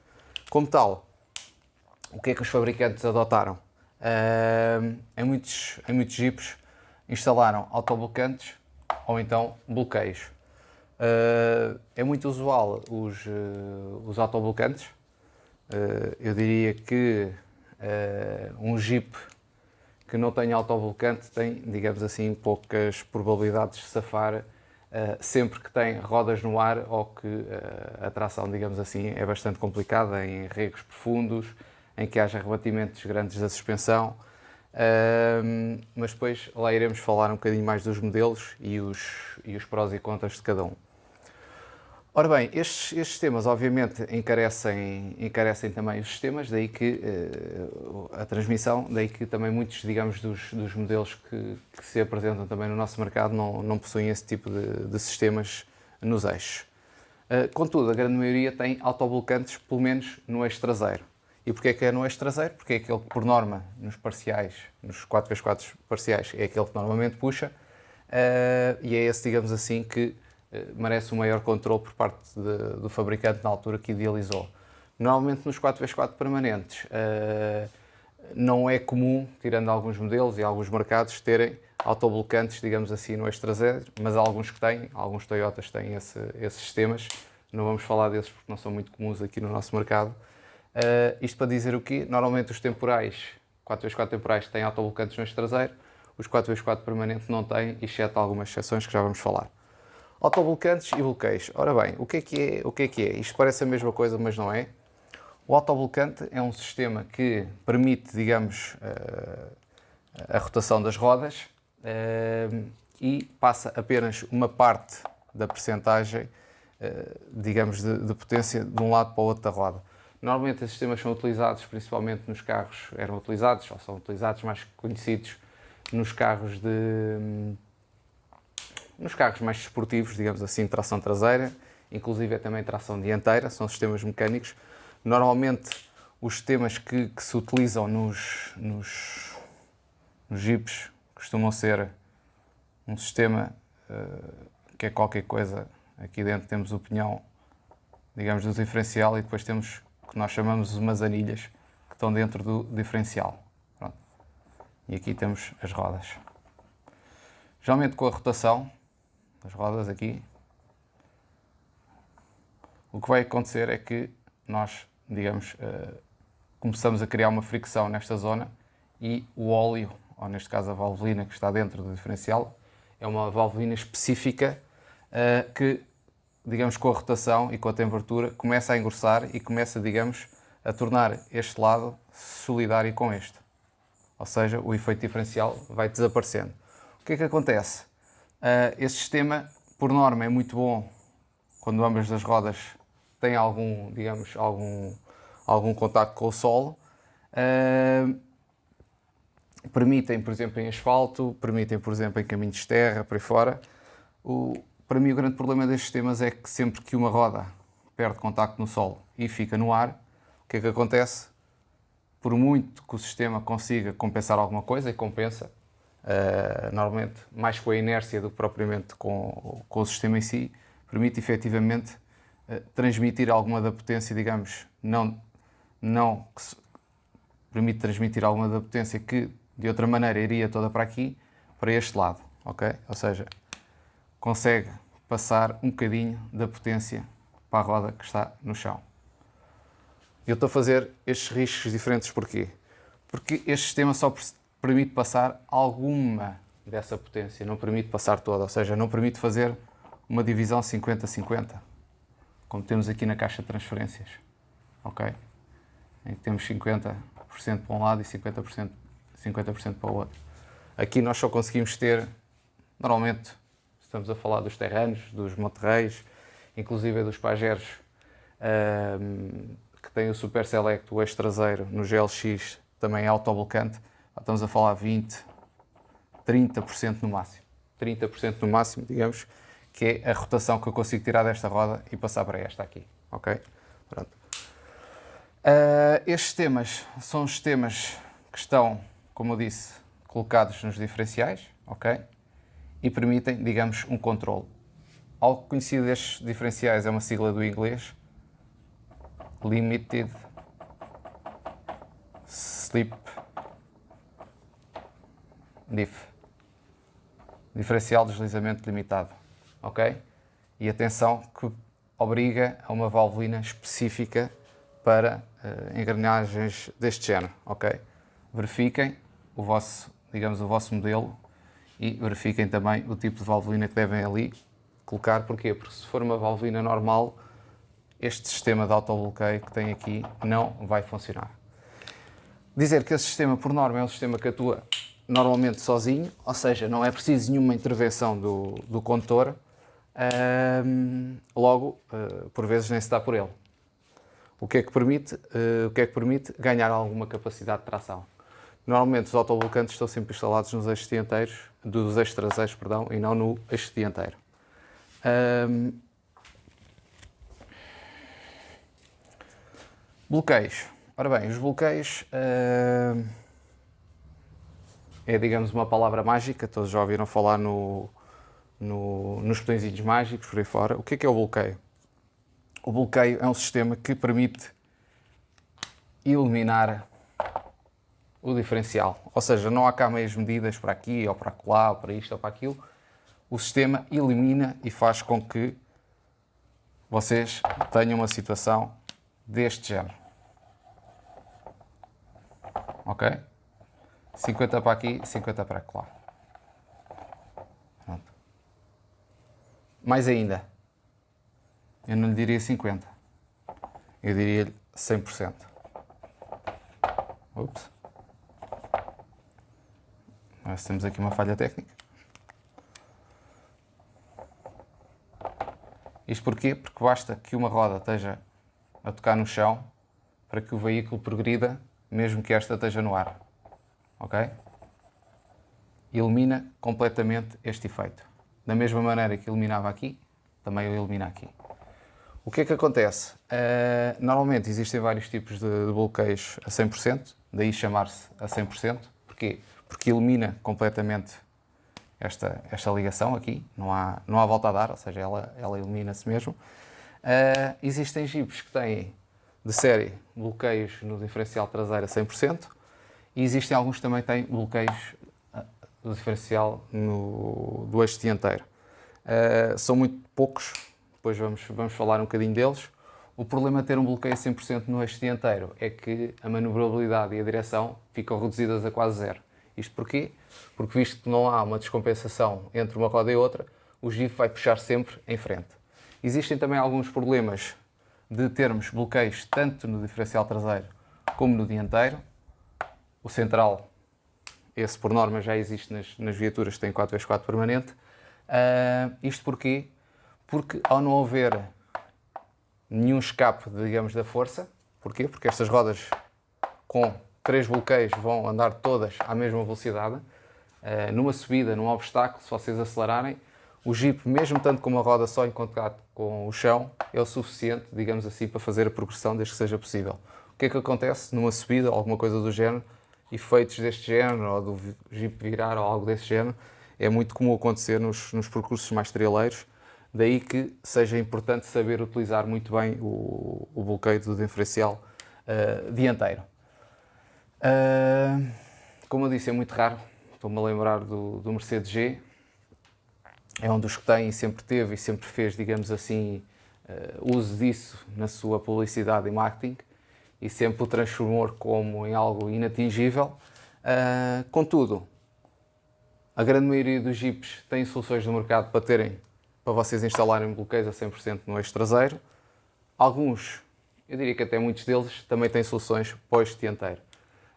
A: Como tal, o que é que os fabricantes adotaram? Em muitos Jeeps instalaram autoblocantes ou então bloqueios. É muito usual os autoblocantes. Eu diria que um Jeep que não tenha autoblocante tem, digamos assim, poucas probabilidades de safar sempre que tem rodas no ar ou que a tração, digamos assim, é bastante complicada em regos profundos, em que haja rebatimentos grandes da suspensão. Mas depois lá iremos falar um bocadinho mais dos modelos e os prós e contras de cada um. Ora bem, estes sistemas obviamente encarecem também os sistemas, daí que a transmissão, daí que também muitos, digamos, dos modelos que se apresentam também no nosso mercado não possuem esse tipo de sistemas nos eixos. Contudo, a grande maioria tem autoblocantes, pelo menos no eixo traseiro. E porquê que é no eixo traseiro? Porque é aquele que, por norma, nos parciais, nos 4x4 parciais, é aquele que normalmente puxa, e é esse, digamos assim, que merece um maior controle por parte do fabricante na altura que idealizou. Normalmente nos 4x4 permanentes não é comum, tirando alguns modelos e alguns mercados, terem autoblocantes, digamos assim, no eixo traseiro, mas há alguns que têm, alguns Toyotas têm esses sistemas, não vamos falar desses porque não são muito comuns aqui no nosso mercado. Isto para dizer o quê? Normalmente os temporais, 4x4 temporais, têm autoblocantes no eixo traseiro, os 4x4 permanentes não têm, exceto algumas exceções que já vamos falar. Autoblocantes e bloqueios. Ora bem, o que é que é? Isto parece a mesma coisa, mas não é. O autoblocante é um sistema que permite, digamos, a rotação das rodas e passa apenas uma parte da percentagem, digamos, de potência de um lado para o outro da roda. Normalmente esses sistemas são utilizados principalmente nos carros, eram utilizados, ou são utilizados mais conhecidos nos carros mais desportivos, digamos assim, tração traseira, inclusive é também tração dianteira, são sistemas mecânicos. Normalmente os sistemas que se utilizam nos Jeeps costumam ser um sistema que é qualquer coisa, aqui dentro temos o pinhão, digamos, do diferencial e depois temos o que nós chamamos umas anilhas que estão dentro do diferencial. Pronto. E aqui temos as rodas. Geralmente com a rotação das rodas aqui, o que vai acontecer é que nós, digamos, começamos a criar uma fricção nesta zona e o óleo, ou neste caso a valvulina que está dentro do diferencial, é uma valvulina específica que, digamos, com a rotação e com a temperatura, começa a engrossar e começa, digamos, a tornar este lado solidário com este. Ou seja, o efeito diferencial vai desaparecendo. O que é que acontece? Este sistema, por norma, é muito bom quando ambas as rodas têm algum, digamos, algum contacto com o solo. Permitem, por exemplo, em asfalto, permitem, por exemplo, em caminhos de terra, por aí fora. Para mim, o grande problema destes sistemas é que sempre que uma roda perde contacto no solo e fica no ar, o que é que acontece? Por muito que o sistema consiga compensar alguma coisa, e compensa, normalmente mais com a inércia do que propriamente com o sistema em si, permite efetivamente transmitir alguma da potência, digamos, permite transmitir alguma da potência que de outra maneira iria toda para aqui, para este lado, ok? Ou seja, consegue passar um bocadinho da potência para a roda que está no chão. Eu estou a fazer estes riscos diferentes porquê? Porque este sistema só permite passar alguma dessa potência, não permite passar toda, ou seja, não permite fazer uma divisão 50-50, como temos aqui na caixa de transferências, ok? Em que temos 50% para um lado e 50% para o outro. Aqui nós só conseguimos ter, normalmente, estamos a falar dos Terranos, dos Monterreis, inclusive dos Pajeros, que tem o Super Select, o eixo traseiro, no GLX também é autoblocante, estamos a falar 30% no máximo. 30% no máximo, digamos, que é a rotação que eu consigo tirar desta roda e passar para esta aqui, ok? Pronto. Estes sistemas são sistemas que estão, como eu disse, colocados nos diferenciais, ok? E permitem, digamos, um controle. Algo conhecido destes diferenciais é uma sigla do inglês, Limited Slip Diff. diferencial de deslizamento limitado, ok? E atenção que obriga a uma valvulina específica para engrenagens deste género, ok? Verifiquem o vosso, digamos, o vosso modelo e verifiquem também o tipo de valvulina que devem ali colocar. Porquê? Porque se for uma valvulina normal, este sistema de autobloqueio que tem aqui não vai funcionar. Dizer que esse sistema, por norma, é um sistema que atua normalmente sozinho, ou seja, não é preciso nenhuma intervenção do condutor, logo, por vezes nem se dá por ele. O que é que permite? Ganhar alguma capacidade de tração. Normalmente os autoblocantes estão sempre instalados nos eixos dianteiros, dos eixos traseiros, perdão, e não no eixo dianteiro. Bloqueios. Ora bem, os bloqueios é, digamos, uma palavra mágica, todos já ouviram falar nos botõezinhos mágicos por aí fora. O que é o bloqueio? O bloqueio é um sistema que permite eliminar o diferencial, ou seja, não há cá meias medidas para aqui, ou para lá, ou para isto, ou para aquilo. O sistema elimina e faz com que vocês tenham uma situação deste género. Ok? 50 para aqui, 50 para lá. Pronto. Mais ainda, eu não lhe diria 50, eu diria-lhe 100%. Ups. Mas temos aqui uma falha técnica. Isto porquê? Porque basta que uma roda esteja a tocar no chão para que o veículo progrida, mesmo que esta esteja no ar. Ok? Elimina completamente este efeito. Da mesma maneira que eliminava aqui, também o elimina aqui. O que é que acontece? Normalmente existem vários tipos de bloqueios a 100%, daí chamar-se a 100%. Porquê? Porque elimina completamente esta ligação aqui, não há volta a dar, ou seja, ela elimina-se mesmo. Existem jipes que têm, de série, bloqueios no diferencial traseiro a 100%, e existem alguns que também têm bloqueios do diferencial do eixo dianteiro. São muito poucos, depois vamos falar um bocadinho deles. O problema de ter um bloqueio a 100% no eixo dianteiro é que a manobrabilidade e a direção ficam reduzidas a quase zero. Isto porquê? Porque visto que não há uma descompensação entre uma roda e outra, o Jeep vai puxar sempre em frente. Existem também alguns problemas de termos bloqueios tanto no diferencial traseiro como no dianteiro. O central, esse por norma já existe nas viaturas que têm 4x4 permanente. Isto porquê? Porque ao não haver nenhum escape, digamos, da força, porquê? Porque estas rodas com 3 bloqueios vão andar todas à mesma velocidade. Numa subida, num obstáculo, se vocês acelerarem, o Jeep, mesmo tanto com uma roda só em contato com o chão, é o suficiente, digamos assim, para fazer a progressão desde que seja possível. O que é que acontece numa subida, ou alguma coisa do género, efeitos deste género, ou do Jeep virar, ou algo desse género, é muito comum acontecer nos percursos mais traileiros, daí que seja importante saber utilizar muito bem o bloqueio do diferencial dianteiro. Como eu disse, é muito raro. Estou-me a lembrar do Mercedes G. É um dos que tem e sempre teve e sempre fez, digamos assim, uso disso na sua publicidade e marketing e sempre o transformou como em algo inatingível. Contudo, a grande maioria dos Jeeps tem soluções no mercado para vocês instalarem bloqueios a 100% no eixo traseiro. Alguns, eu diria que até muitos deles, também têm soluções para o eixo dianteiro.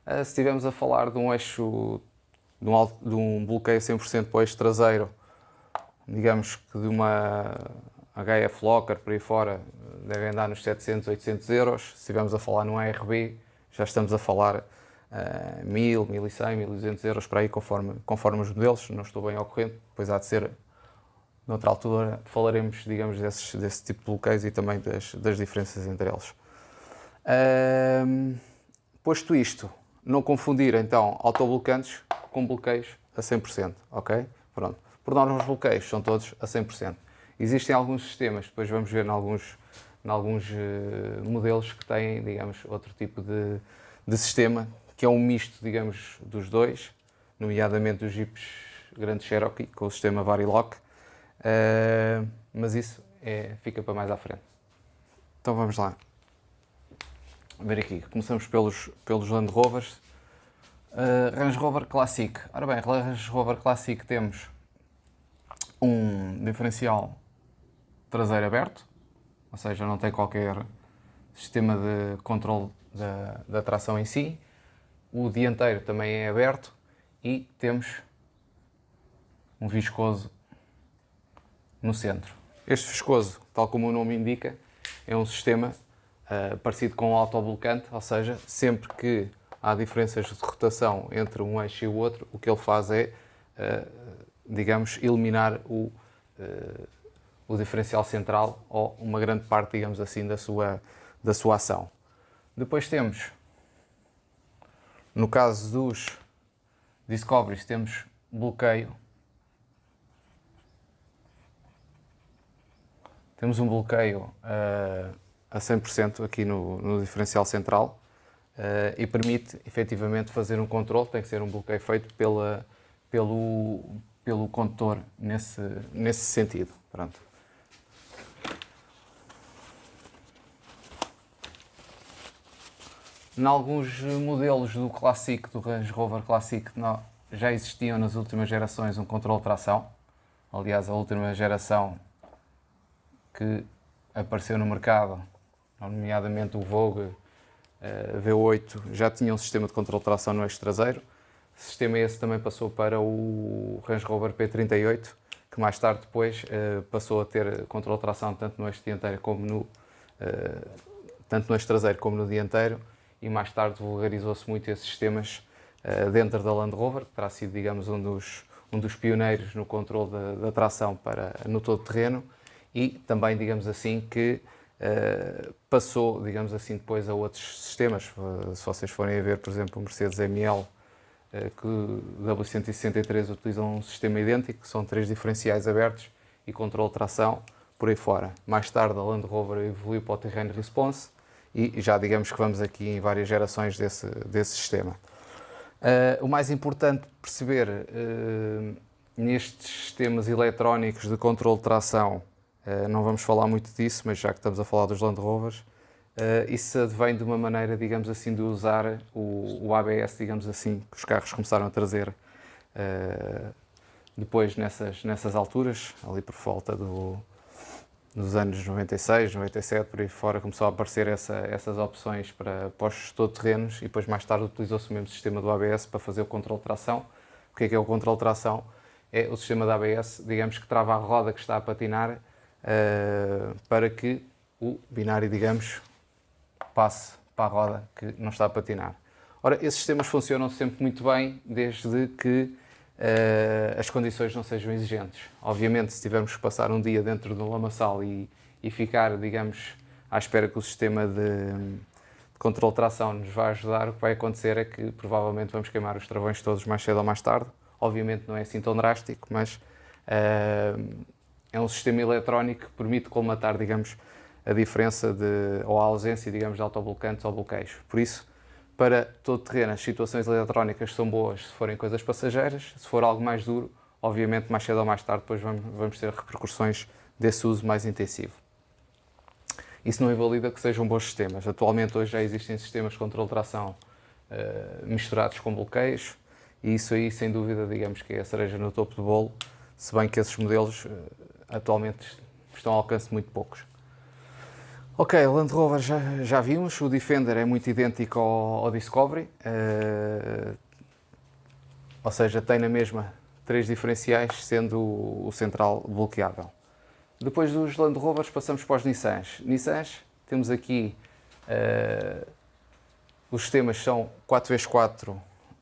A: Se estivermos a falar de um eixo, de um bloqueio 100% para o eixo traseiro, digamos que de uma HF Locker por aí fora, devem andar nos 700, 800 euros. Se estivermos a falar num ARB, já estamos a falar 1000, 1100, 1200 euros para aí, conforme os modelos. Não estou bem ao corrente, depois há de ser, noutra altura, falaremos, digamos, desse tipo de bloqueios e também das diferenças entre eles. Posto isto, não confundir então autoblocantes com bloqueios a 100%, ok? Pronto. Por norma, os bloqueios são todos a 100%. Existem alguns sistemas, depois vamos ver em alguns modelos que têm, digamos, outro tipo de sistema, que é um misto, digamos, dos dois, nomeadamente os Jeeps grandes Cherokee com o sistema Varilock, mas isso fica para mais à frente. Então vamos lá ver aqui. Começamos pelos Land Rovers. Range Rover Classic. Ora bem, Range Rover Classic temos um diferencial traseiro aberto, ou seja, não tem qualquer sistema de controle da tração em si. O dianteiro também é aberto e temos um viscoso no centro. Este viscoso, tal como o nome indica, é um sistema parecido com um autoblocante, ou seja, sempre que há diferenças de rotação entre um eixo e o outro, o que ele faz é, digamos, eliminar o diferencial central ou uma grande parte, digamos assim, da sua ação. Depois temos, no caso dos Discoveries, temos bloqueio. Temos um bloqueio a 100% aqui no diferencial central e permite efetivamente fazer um controle. Tem que ser um bloqueio feito pelo condutor nesse sentido. Pronto. Em alguns modelos do Classic, do Range Rover Classic, já existiam nas últimas gerações um controle de tração. Aliás, a última geração que apareceu no mercado, nomeadamente o Vogue V8, já tinha um sistema de controle de tração no eixo traseiro. O sistema esse também passou para o Range Rover P38, que mais tarde depois passou a ter controle de tração tanto no eixo dianteiro como tanto no eixo traseiro como no dianteiro, e mais tarde vulgarizou-se muito esses sistemas dentro da Land Rover, que terá sido, digamos, um dos pioneiros no controle da tração no todo-terreno, e também, digamos assim, que passou, digamos assim, depois a outros sistemas. Se vocês forem a ver, por exemplo, o Mercedes ML, que o W163 utiliza um sistema idêntico, são 3 diferenciais abertos e controle de tração por aí fora. Mais tarde a Land Rover evoluiu para o Terrain Response e já digamos que vamos aqui em várias gerações desse sistema. O mais importante perceber nestes sistemas eletrónicos de controle de tração, não vamos falar muito disso, mas já que estamos a falar dos Land Rovers, isso advém de uma maneira, digamos assim, de usar o ABS, digamos assim, que os carros começaram a trazer depois nessas alturas, ali por volta dos anos 96, 97, por aí fora, começou a aparecer essas opções para os todo-terrenos e depois mais tarde utilizou-se o mesmo sistema do ABS para fazer o controle de tração. O que é o controle de tração? É o sistema da ABS, digamos, que trava a roda que está a patinar para que o binário, digamos, passe para a roda que não está a patinar. Ora, esses sistemas funcionam sempre muito bem desde que as condições não sejam exigentes. Obviamente, se tivermos que passar um dia dentro de um lamaçal e ficar, digamos, à espera que o sistema de controle de tração nos vai ajudar, o que vai acontecer é que provavelmente vamos queimar os travões todos mais cedo ou mais tarde. Obviamente não é assim tão drástico, mas é um sistema eletrónico que permite colmatar, digamos, a diferença ou a ausência, digamos, de autoblocantes ou bloqueios. Por isso, para todo terreno, as situações eletrónicas são boas se forem coisas passageiras. Se for algo mais duro, obviamente, mais cedo ou mais tarde, depois vamos ter repercussões desse uso mais intensivo. Isso não invalida que sejam bons sistemas. Atualmente, hoje já existem sistemas de controle de tração misturados com bloqueios, e isso aí, sem dúvida, digamos que é a cereja no topo do bolo, se bem que esses modelos atualmente estão ao alcance de muito poucos. Ok, o Land Rover já vimos, o Defender é muito idêntico ao Discovery, ou seja, tem na mesma 3 diferenciais, sendo o central bloqueável. Depois dos Land Rovers passamos para os Nissans. Nissans, temos aqui, os sistemas são 4x4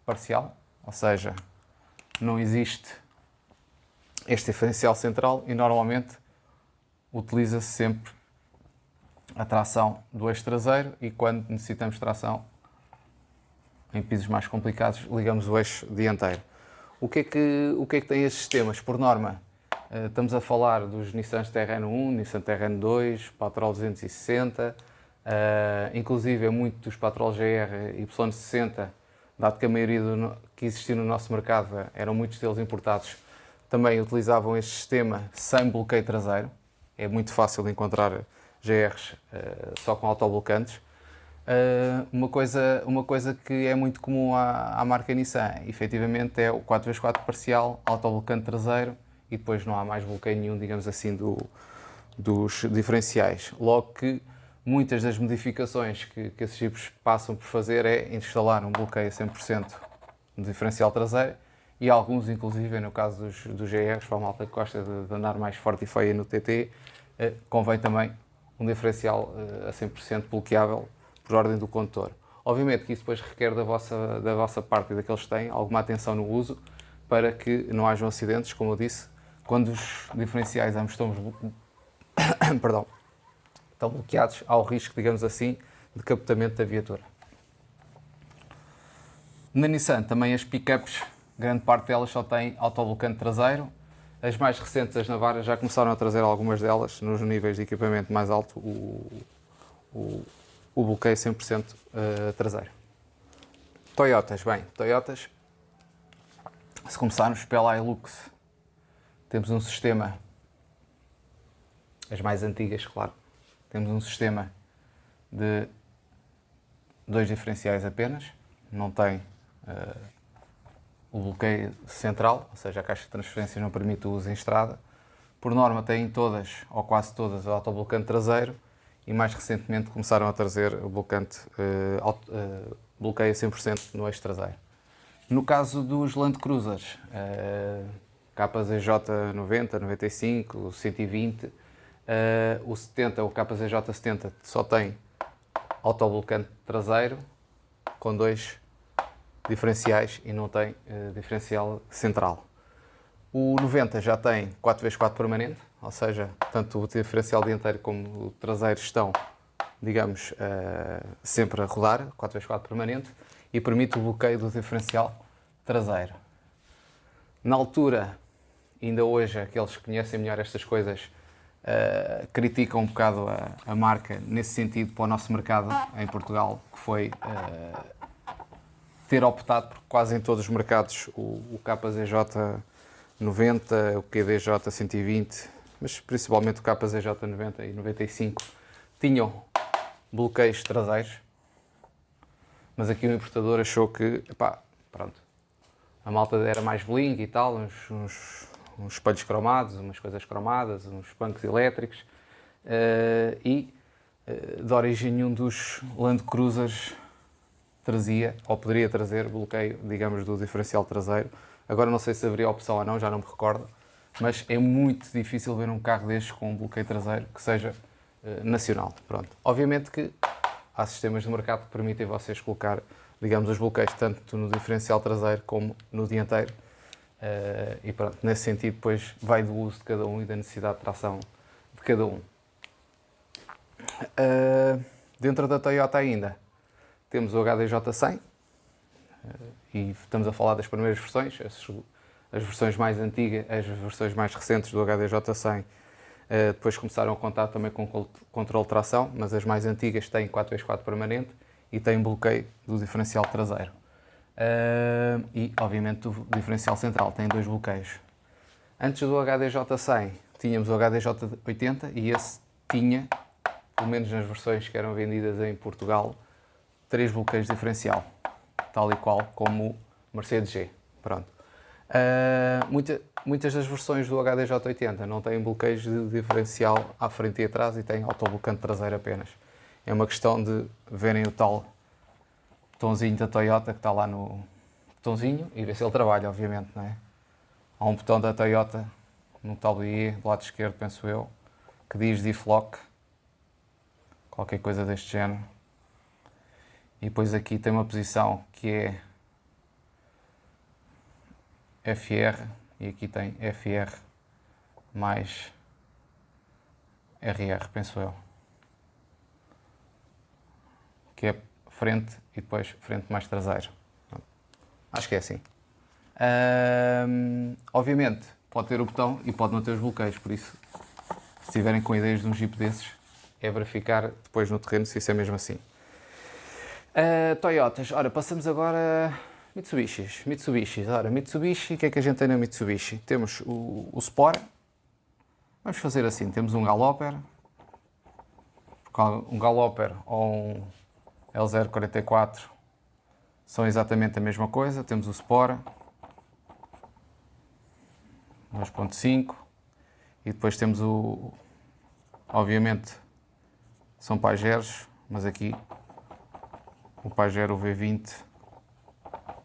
A: parcial, ou seja, não existe este diferencial central e normalmente utiliza-se sempre a tração do eixo traseiro e quando necessitamos de tração em pisos mais complicados ligamos o eixo dianteiro. O que é que tem estes sistemas? Por norma, estamos a falar dos Nissan Terrano 1, Nissan Terrano 2, Patrol 260, inclusive muito dos Patrol GR Y60, dado que a maioria que existia no nosso mercado eram muitos deles importados, também utilizavam este sistema sem bloqueio traseiro. É muito fácil encontrar GRs só com autoblocantes. Uma coisa que é muito comum à marca Nissan, efetivamente, é o 4x4 parcial, autoblocante traseiro, e depois não há mais bloqueio nenhum, digamos assim, dos diferenciais. Logo que muitas das modificações que esses jipes passam por fazer é instalar um bloqueio a 100% no diferencial traseiro, e alguns, inclusive, no caso dos GRs, para a malta que gosta de andar mais forte e feia no TT, convém também um diferencial a 100% bloqueável por ordem do condutor. Obviamente que isso depois requer da vossa parte e daqueles que têm alguma atenção no uso para que não hajam acidentes, como eu disse, quando os diferenciais ambos estão, perdão, estão bloqueados, há o risco, digamos assim, de capotamento da viatura. Na Nissan também as pickups, grande parte delas só tem autoblocante traseiro. As mais recentes, as Navara, já começaram a trazer algumas delas nos níveis de equipamento mais alto, o bloqueio 100% traseiro. Toyotas, Toyotas, se começarmos pela Hilux, temos um sistema, as mais antigas, claro, temos um sistema de 2 diferenciais apenas, não tem o bloqueio central, ou seja, a caixa de transferências não permite o uso em estrada. Por norma têm todas, ou quase todas, o autoblocante traseiro, e mais recentemente começaram a trazer o bloqueio 100% no eixo traseiro. No caso dos Land Cruisers, KZJ 90, 95, 120, o 70, o KZJ 70 só tem autoblocante traseiro com 2 diferenciais e não tem diferencial central. O 90 já tem 4x4 permanente, ou seja, tanto o diferencial dianteiro como o traseiro estão, digamos, sempre a rodar, 4x4 permanente, e permite o bloqueio do diferencial traseiro. Na altura, ainda hoje, aqueles que conhecem melhor estas coisas criticam um bocado a marca nesse sentido para o nosso mercado em Portugal, que foi ter optado por quase em todos os mercados o KZJ 90, o QDJ 120, mas principalmente o KZJ 90 e 95 tinham bloqueios traseiros, mas aqui o importador achou que, pronto, a malta era mais bling e tal, uns espelhos cromados, umas coisas cromadas, uns bancos elétricos, e de origem nenhum dos Land Cruisers trazia, ou poderia trazer, bloqueio, digamos, do diferencial traseiro. Agora não sei se haveria opção ou não, já não me recordo, mas é muito difícil ver um carro destes com um bloqueio traseiro que seja nacional. Pronto. Obviamente que há sistemas de mercado que permitem vocês colocar, digamos, os bloqueios tanto no diferencial traseiro como no dianteiro. E pronto, nesse sentido depois vai do uso de cada um e da necessidade de tração de cada um. Dentro da Toyota ainda temos o HDJ 100, e estamos a falar das primeiras versões, as versões mais antigas, as versões mais recentes do HDJ 100 depois começaram a contar também com controle de tração, mas as mais antigas têm 4x4 permanente e têm bloqueio do diferencial traseiro. E obviamente o diferencial central tem 2 bloqueios. Antes do HDJ 100 tínhamos o HDJ 80 e esse tinha, pelo menos nas versões que eram vendidas em Portugal, 3 bloqueios de diferencial, tal e qual como o Mercedes G. Pronto. Muitas das versões do HDJ 80 não têm bloqueios de diferencial à frente e atrás e têm autoblocante traseiro apenas. É uma questão de verem o tal botãozinho da Toyota que está lá no botãozinho e ver se ele trabalha, obviamente, não é? Há um botão da Toyota no tablier do lado esquerdo, penso eu, que diz Deflock, qualquer coisa deste género. E depois aqui tem uma posição que é FR e aqui tem FR mais RR, penso eu, que é frente e depois frente mais traseiro. Acho que é assim. Obviamente pode ter o botão e pode não ter os bloqueios, por isso se tiverem com ideias de um Jeep desses é verificar depois no terreno se isso é mesmo assim. Toyotas, ora passamos agora Mitsubishis. Ora, Mitsubishi, o que é que a gente tem na Mitsubishi? Temos o Spora. Vamos fazer assim, temos um Galloper. Um Galloper ou um L044 são exatamente a mesma coisa. Temos o Spora 2.5 e depois temos obviamente são Pajeros, mas aqui o Pajero V20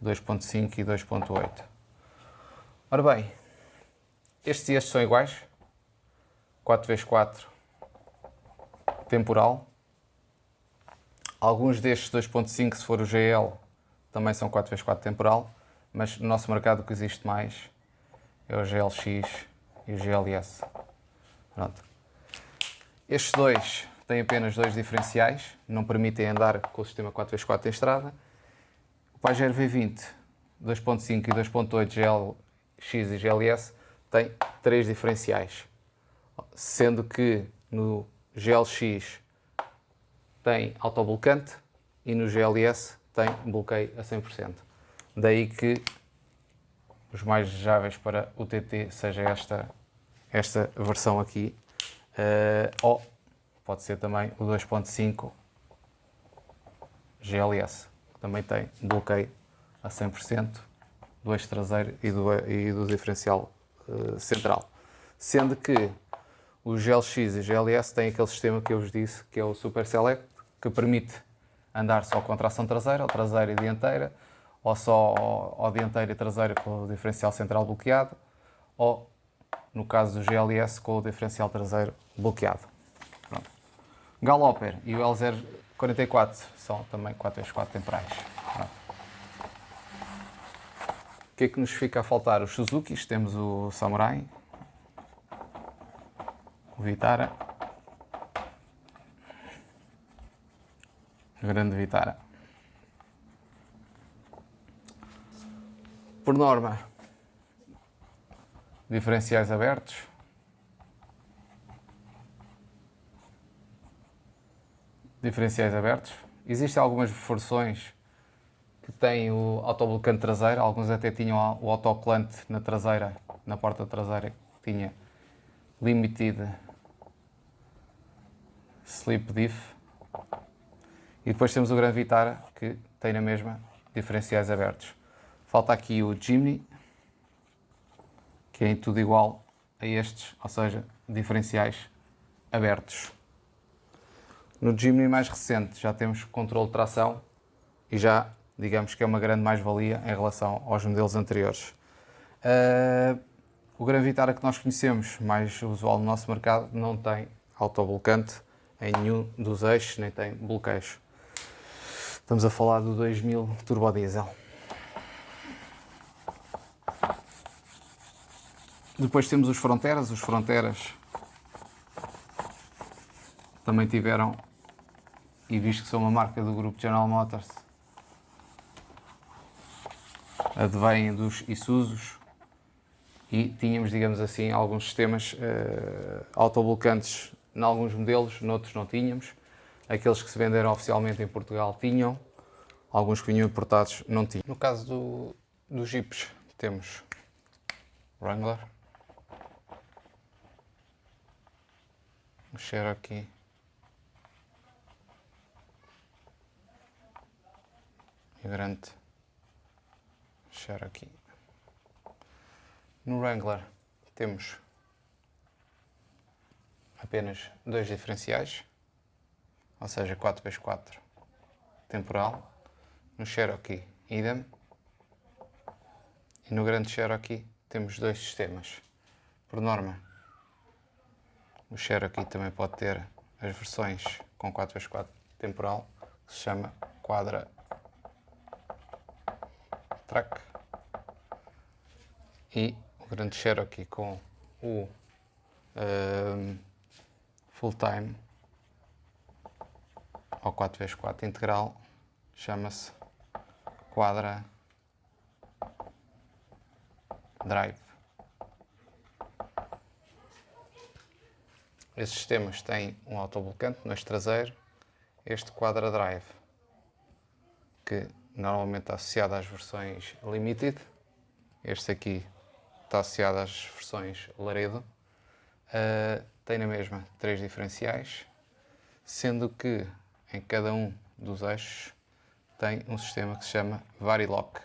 A: 2.5 e 2.8. Ora bem, estes são iguais, 4x4 temporal. Alguns destes 2.5, se for o GL, também são 4x4 temporal, mas no nosso mercado o que existe mais é o GLX e o GLS. Pronto. Estes dois têm apenas dois diferenciais, não permitem andar com o sistema 4x4 em estrada. O Pajero V20 2.5 e 2.8 GLX e GLS tem três diferenciais, sendo que no GLX tem autoblocante e no GLS tem bloqueio a 100%. Daí que os mais desejáveis para o TT seja esta versão aqui, ou pode ser também o 2.5 GLS, que também tem bloqueio a 100% do eixo traseiro e do diferencial central. Sendo que o GLX e o GLS têm aquele sistema que eu vos disse, que é o Super Select, que permite andar só com tração traseira, ou traseira e dianteira, ou só ou dianteira e traseira com o diferencial central bloqueado, ou, no caso do GLS, com o diferencial traseiro bloqueado. Pronto. Galloper e o L044 são também 4x4 temporais. Pronto. O que é que nos fica a faltar? Os Suzukis, temos o Samurai, o Vitara, o grande Vitara. Por norma, diferenciais abertos. Diferenciais abertos. Existem algumas versões que têm o autoblocante traseiro, alguns até tinham o autocolante na traseira, na porta traseira, que tinha Limited Slip Diff. E depois temos o Gran Vitara, que tem na mesma diferenciais abertos. Falta aqui o Jimny, que é em tudo igual a estes, ou seja, diferenciais abertos. No Jimny mais recente já temos controle de tração e já, digamos que é uma grande mais-valia em relação aos modelos anteriores. O Gran Vitara que nós conhecemos, mais usual no nosso mercado, não tem autoblocante em nenhum dos eixos, nem tem bloqueios. Estamos a falar do 2000 turbo diesel. Depois temos os Fronteras. Os Fronteras também tiveram, e visto que são uma marca do grupo General Motors, advêm dos Isuzus, e tínhamos, digamos assim, alguns sistemas autoblocantes em alguns modelos, noutros não tínhamos. Aqueles que se venderam oficialmente em Portugal tinham, alguns que vinham importados não tinham. No caso dos Jeeps, temos Wrangler, o Cherokee, e o grande Cherokee. No Wrangler temos apenas dois diferenciais, ou seja, 4x4 temporal. No Cherokee, idem. E no grande Cherokee temos dois sistemas. Por norma, o Cherokee também pode ter as versões com 4x4 temporal, que se chama Quadra Track, e o grande Cherokee com o Full Time ou 4x4 integral chama-se Quadra Drive. Esses sistemas têm um autoblocante no eixo traseiro, este Quadra Drive, que normalmente está associado às versões Limited. Este aqui está associado às versões Laredo. Tem na mesma 3 diferenciais, sendo que em cada um dos eixos tem um sistema que se chama Varilock.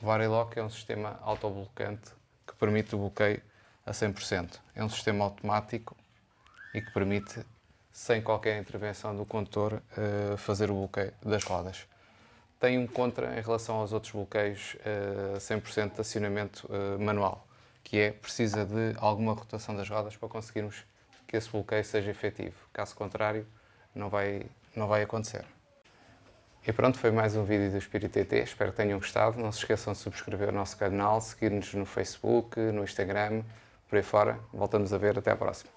A: Varilock é um sistema autoblocante que permite o bloqueio a 100%. É um sistema automático e que permite, sem qualquer intervenção do condutor, fazer o bloqueio das rodas. Tem um contra em relação aos outros bloqueios 100% de acionamento manual, que é precisa de alguma rotação das rodas para conseguirmos que esse bloqueio seja efetivo. Caso contrário, não vai acontecer. E pronto, foi mais um vídeo do Espírito TT, espero que tenham gostado. Não se esqueçam de subscrever o nosso canal, seguir-nos no Facebook, no Instagram, por aí fora. Voltamos a ver, até à próxima.